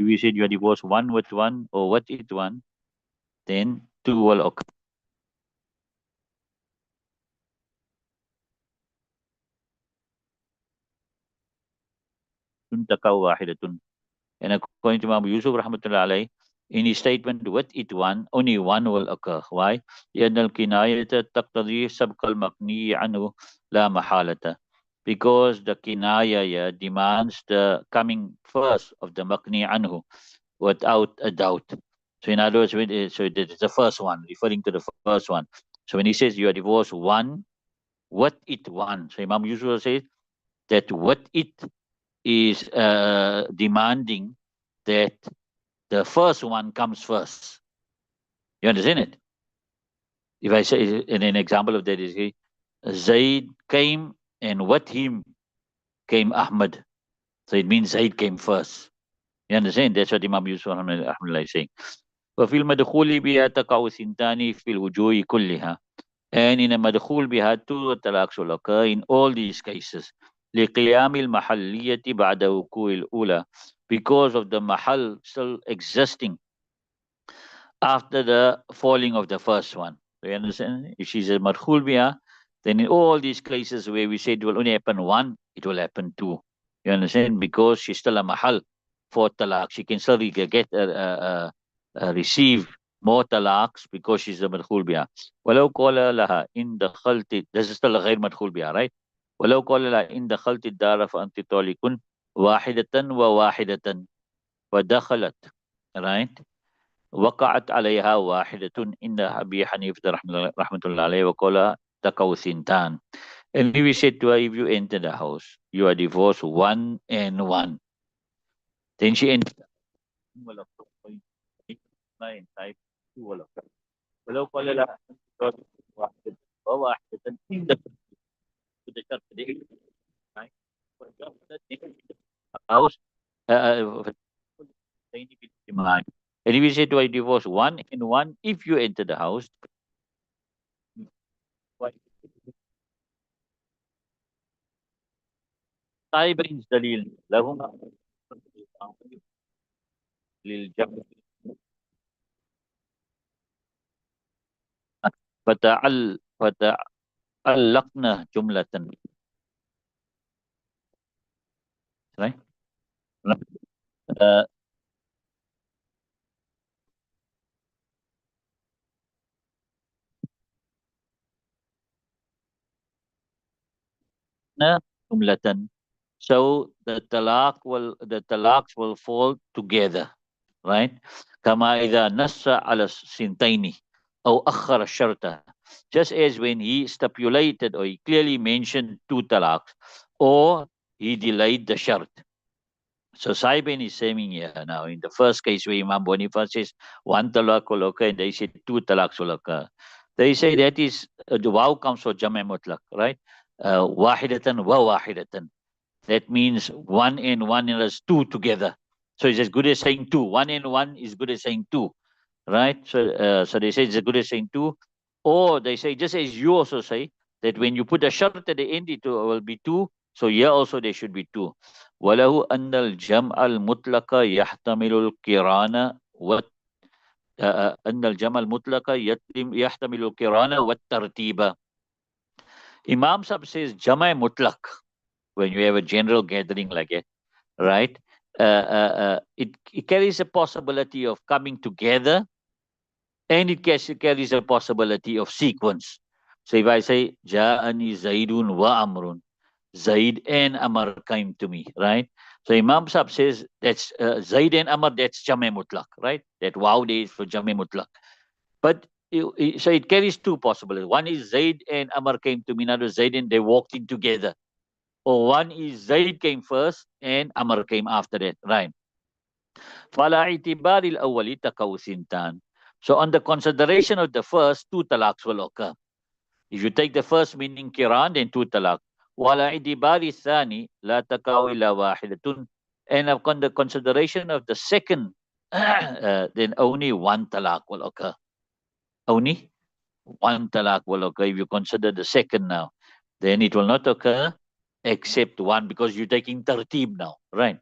If you said you are divorced one with one or what it one, then two will occur. تقع واحدة. And according to Imam Yusuf rahmatullah alayh, in his statement with it one, only one will occur. Why? لأن الكناية تقتضي سبق المقني عنه لا محالة. Because the kinaya yeah, demands the coming first of the maqni anhu without a doubt. So in other words, so that is the first one, referring to the first one. So when he says you are divorced one, what it one. So Imam Yusuf says that what it is demanding that the first one comes first. You understand it? If I say, and an example of that is Zaid came and with him came Ahmad. So it means Zaid came first. You understand? That's what Imam Yusuf rahmatullah is saying. وفي المدخول بها تقع ثنتان في الوجوه كلها. And in a madkhul بها two talaqs will occur in all these cases. لقيام المحلية بعد وقوع الأولى. Because of the mahal still existing after the falling of the first one. Do you understand? If she's a madkhul biha, then in all these cases where we said it will only happen one, it will happen two. You understand? Because she's still a mahal for talaq. She can still receive more talaqs because she's a madkhul biha. ولو قال لها إن دخلت, this is still غير مدخول بها, right? ولو قال لها إن دخلت الدار فأنت طالق واحدة وواحدة ودخلت, right? وقعت عليها واحدة إن أبي حنيفة رحمة الله عليه وقال تقع ثنتان. And we said to her, if you enter the house, you are divorced one and one. Then she entered. ولو قال لها واحدة وواحدة إن دخلت house and if you say to I divorce one and one, if you enter the house, طيب brings دليل لهما للجمع فتعلقنا جملة, right? Uh, جملة. So the talaqs will fall together, right? كما إذا نص على السنتين أو أخر الشرط. Just as when he stipulated or he clearly mentioned two talaqs or he delayed the shart. So Saiben is saying here now, in the first case where Imam Boniface says one talaq will occur and they say two talaqs will occur. They say that is, the waw comes for Jama' Mutlaq, right? Wahidatan wa wahidatan. That means one and one is two together. So it's as good as saying two. One and one is good as saying two, right? So they say it's as good as saying two. Or they say, just as you also say, that when you put a shart at the end, it will be two. So here also there should be two. وله أن الجمع المطلق يحتمل القران أن الجمع المطلق يحتمل القران والترتيب. Imam Sab says Jama' Mutlaq, when you have a general gathering like it, right? It carries a possibility of coming together and it carries a possibility of sequence. So if I say, Ja'ani Zaidun wa Amrun, Zaid and Amr came to me, right? So Imam Sab says that's Zaid and Amr, that's Jame Mutlaq, right? That wow day is for Jame Mutlaq. But so it carries two possibilities. One is Zaid and Amr came to me, another Zaid and they walked in together. Or one is Zaid came first and Amr came after that, right? فَعَلَى اعْتِبَارِ الْأَوَّلِ تَقَوْ ثِنْتَانِ. So on the consideration of the first, two talaqs will occur. If you take the first meaning Kiran, then two talaq. وَعَلَى اعْتِبَارِ الثَّانِ لَا تَقَوْ إِلَّا وَاحِدَةٌ. And upon the consideration of the second, then only one talaq will occur. Only one talaq will occur if you consider the second now. Then it will not occur except one because you're taking tartib now, right?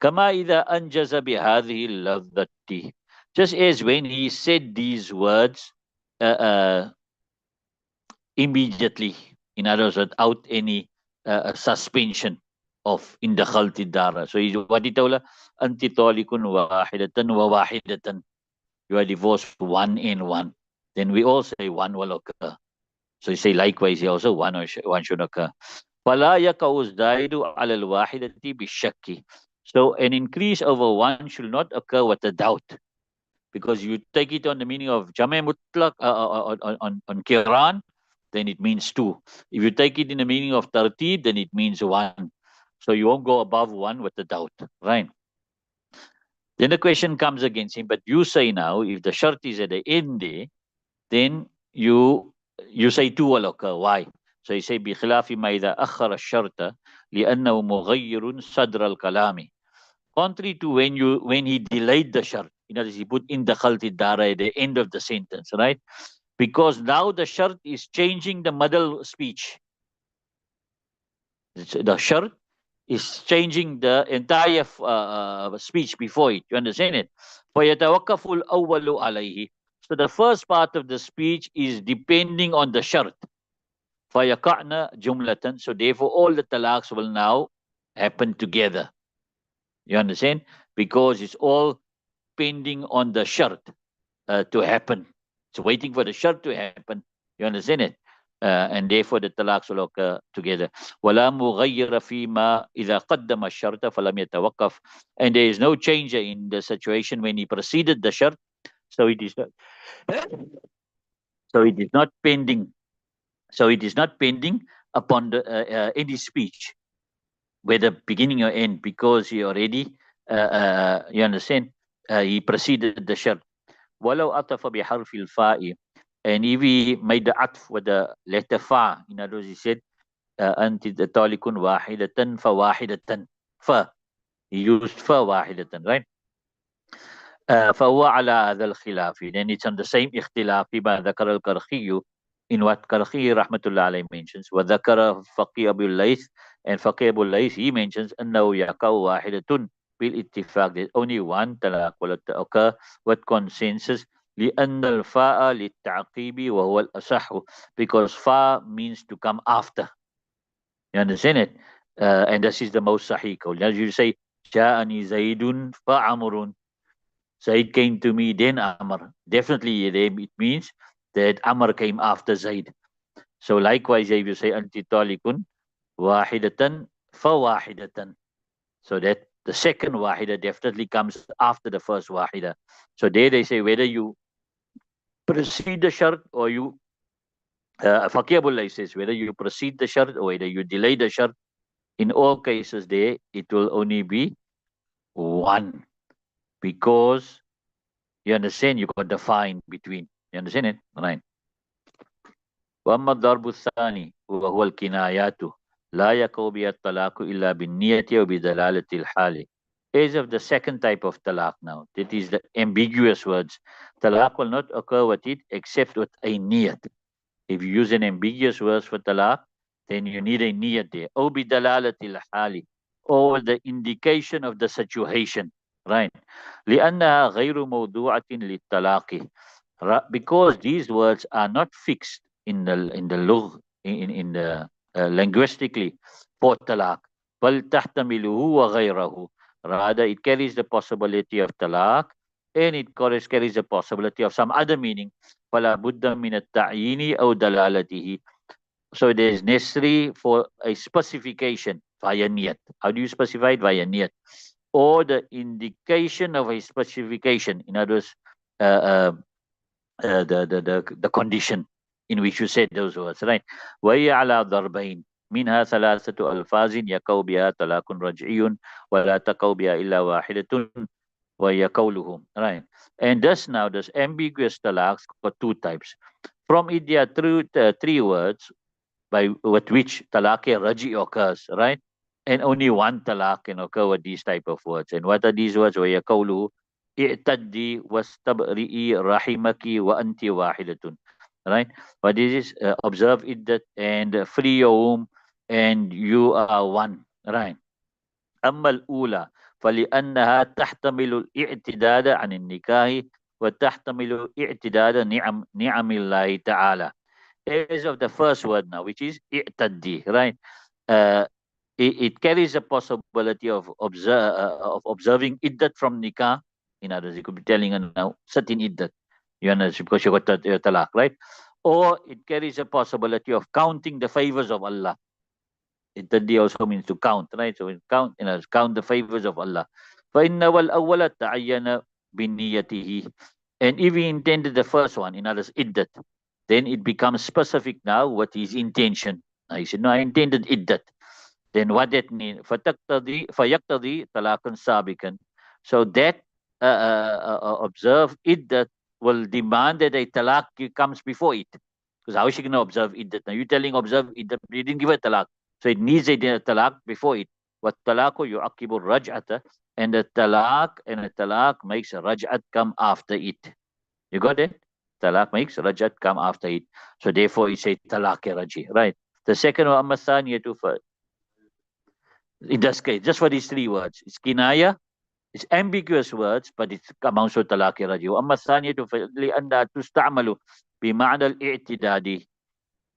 كما إذا أنجز بهذه اللفظة. Just as when he said these words immediately, in other words, without any suspension of in the dara. So what he told her, anti talikun wahidatan wa wahidatan. You are divorced one and one. Then we all say one will occur. So you say likewise, he also one should occur. فلا يقع الزائد على الواحدة بالشك. So an increase over one should not occur with a doubt, because you take it on the meaning of Jame Mutlaq on Quran, then it means two. If you take it in the meaning of Tartib, then it means one. So you won't go above one with the doubt, right? Then the question comes against him, but you say now, if the shart is at the end there, then you say two will occur. Why? So you say بخلاف ما إذا أخر الشرط لأنه مغير صدر الكلام. Contrary to when he delayed the shart, in other words, he put in the khalti dara at the end of the sentence, right? Because now the shart is changing the middle speech. The shart is changing the entire speech before it. You understand it? فَيَتَوَقَّفُ الْأَوَّلُ عَلَيْهِ. So the first part of the speech is depending on the shart. فَيَقَعْنَ جُمْلَةً. So therefore all the talaqs will now happen together. You understand? Because it's all pending on the shart to happen. It's waiting for the shart to happen. You understand it? And therefore the talaqs will occur together. وَلَا مُغَيِّرَ فِي مَا إِذَا قَدَّمَ الشَّرْطَ فَلَمْ يَتَوَقَّفْ. And there is no change in the situation when he preceded the shart. So it is not, so it is not pending. So it is not pending upon the any speech, whether beginning or end, because he already, you understand, he preceded the shart. ولو أطف بحرف الفاء. And if he made the atf with the letter fa, in other words, he said, أنت طالق واحدة فواحدة. fa. He used fa واحدة, right? فهو على هذا الخلاف. Then it's on the same اختلاف فيما ذكر الكرخي, in what Karkhi rahmatullah alayhi mentions. وذكر فقيه أبو الليث, and فقيه أبو الليث, he mentions أنه يقع واحدة بالاتفاق. There's only one talaq will occur with consensus. لأن الفاء للتعقيب وهو الأصح, because fa means to come after. You understand it? And this is the most sahih qawl. As you say, جاءني زيد فعمر. Zaid came to me, then Amr. Definitely, it means that Amr came after Zaid. So likewise, if you say anti talikun wahidatan fa wahidatan, so that the second wahida definitely comes after the first wahida. So there they say whether you proceed the shart or you Faqih says whether you proceed the shart or whether you delay the shart. In all cases, there it will only be one, because you understand you got the fine between. You understand it? Right. وأما الضرب الثاني وهو الكنايات لا يقع بها الطلاق إلا بالنية وبدلالة الحال. As of the second type of talaq now, that is the ambiguous words. Talaq will not occur with it except with a niyat. If you use an ambiguous words for talaq, then you need a niyat there. أو بدلالة الحال, or the indication of the situation. Right. لأنها غير موضوعة للطلاق. Because these words are not fixed in the lugh, in the linguistically for talaq. بل تحتمله وغيره. Rather, it carries the possibility of talaq, and it carries the possibility of some other meaning. فلا بد من التعيين أو دلالته. So it is necessary for a specification via niyat. How do you specify it? Via niyat. Or the indication of a specification. In other words, uh, uh, the condition in which you said those words, right? وهي على ضربين منها ثلاثة ألفاظ يقع بها طلاق رجعي ولا تقع بها إلا واحدة وهي قولهم, right? And thus now this ambiguous talaqs got two types. From it there are three words with which talaq raji occurs, right? And only one talaq can occur with these type of words. And what are these words? وهي قوله i'taddi wastabri'i rahimaki wa anti wahidatun. Right? But this is observe iddat and free your womb and you are one. Right? Amma al-ula فلأنها تحتمل الاعتداد عن النكاح وتحتمل اعتداد نعم الله تعالى. As of the first word now, which is i'taddi, right? Uh, it carries a possibility of observing iddat from nikah. In other words, you could be telling her now, sit in iddat. You understand? Because you got talaq, right? Or it carries a possibility of counting the favors of Allah. Ittadi also means to count, right? So we count, count the favors of Allah. فَإِنَّ وَالْأَوَّلَ تَعَيَّنَ بِنِيَّتِهِ. And if he intended the first one, in others, iddat, then it becomes specific now what his intention. Now he said, no, I intended iddat. Then what that mean? فَيَقْتَضِي طَلَاقًا سَابِقًا. So that observe iddat will demand that a talaq comes before it. Because how is she going to observe iddat? Now you're telling observe iddat, but you didn't give her talaq. So it needs a talaq before it. وَالطَّلَاقُ يُعَقِّبُ الرَّجْعَةَ. And a talaq makes a raj'at come after it. You got it? Talaq makes raj'at come after it. So therefore he said talaq raji, right? The second one, amma thaniyatu, in this case, just for these three words, it's kinaya, it's ambiguous words, but it amounts to talaq raji. Amma thaniyatu li'anna tusta'malu bima'na al-i'tidadi.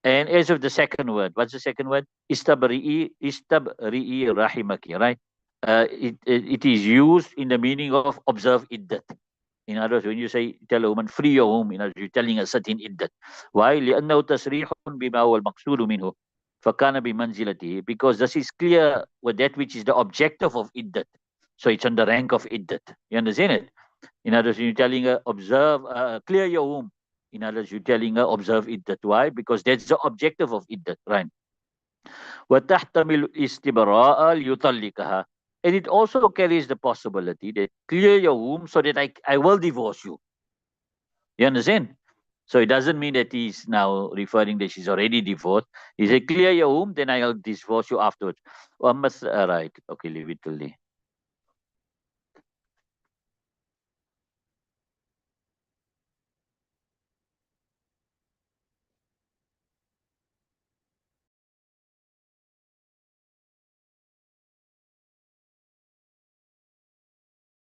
And as of the second word, what's the second word? Istabri'i rahimaki, right? It is used in the meaning of observe iddat. In other words, when you say tell a woman free your womb, in other words, you're telling a certain iddat. Why? لأنه تصريح بما هو المقصود منه فكان بمنزلته. Because this is clear with that which is the objective of iddat. So it's on the rank of iddat. You understand it? In other words, you're telling her observe, clear your womb. In other words, you're telling her observe iddat. Why? Because that's the objective of iddat, right? وتحتمل استبراء ليطلقها. And it also carries the possibility that clear your womb so that I will divorce you. You understand? So it doesn't mean that he's now referring that she's already divorced. He said, clear your womb, then I'll divorce you afterwards. Right. Okay, leave it till there.